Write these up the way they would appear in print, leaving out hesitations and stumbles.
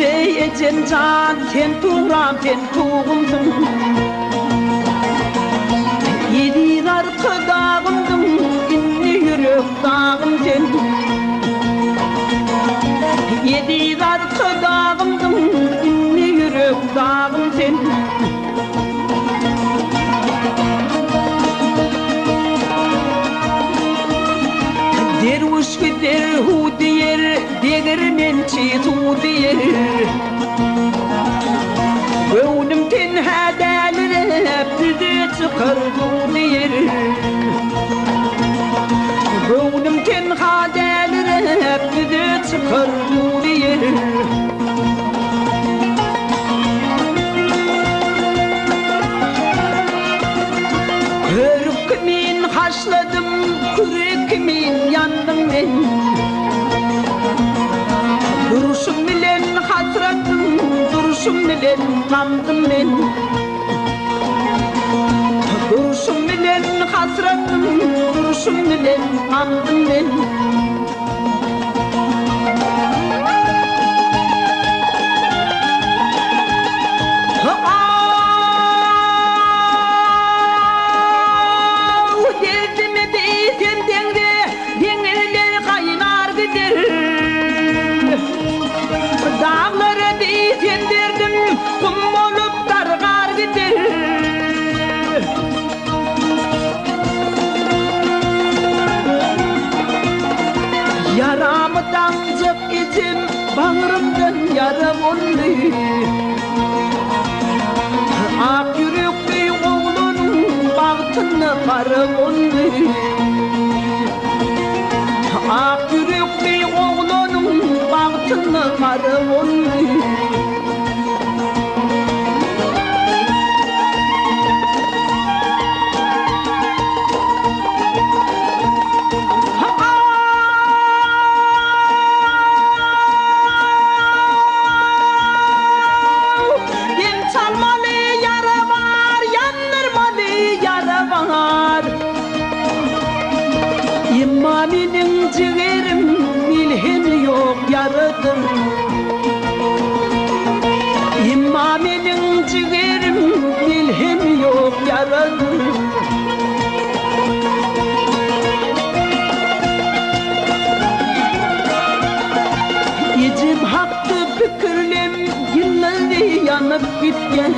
ecem can sen tuğram sen tuğumdum yedi arka dağımdım inni yürek dağım sen yedi arka dağımdım inni yürek dağım sen derviş gider hu diyer değirmençi tu diyer gönlüm tenha dağılır bizi çıkar tu diyer gönlüm tenha dağılır bizi çıkar tu diyer körükmin haşladım kürekmin yandım ben duruşum bilen hasretim duruşum bilen kandım ben duruşum bilen hasretim duruşum bilen kandım ben dağları dizendirdim kum olup dargar gider yaramı damcık içim bağrımdan yara oldu ak yürekli oğlunun bahtını karı oldu ak yürekli oğlunun bahtını karı oldu İmaminin ciğerim milhem yok yaradım İmaminin ciğerim milhem yok yaradım İcim hakkı fikirlem yılları yanıp gitken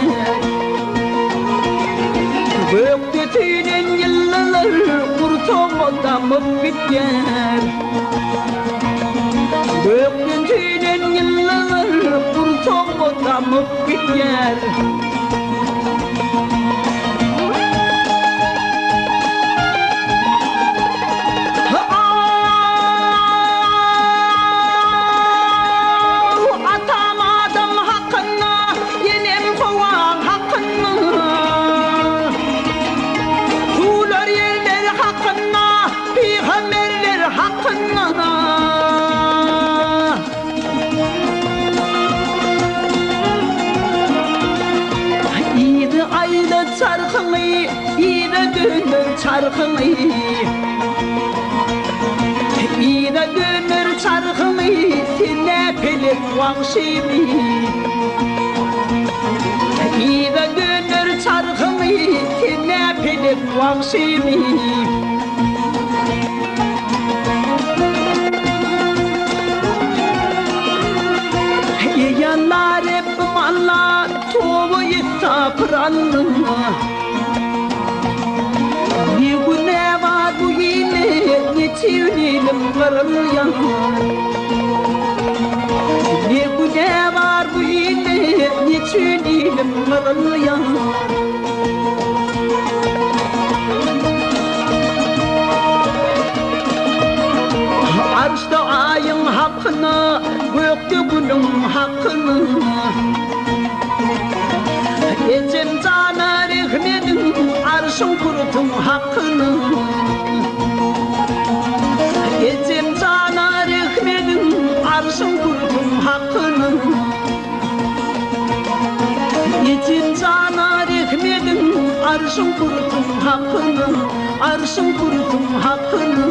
göktütünen yıllar kurtuğu damıp bitken göktütünen yıllar kurtuğu damıp bitken atamadım hakkını yenem kovan hakkını peygamberler hakkında İyide ayda çarkını İyide dönür çarkını İyide dönür çarkını Sine pelek vahşimi İyide dönür çarkını Sine pelek vahşimi yanlar hep Allah tuğu yıtapranlı ne güne var bu yine ne çivnilim kırılyan ne güne var bu yine ne çivnilim kırılyan arşta ayın hakkını gökte bunun hakkını ecem cana rehmetin arşın kurutun hakkını ecem cana rehmetin arşın kurutun hakkını ecem cana rehmetin arşın kurutun hakkını arşın kurutun hakkını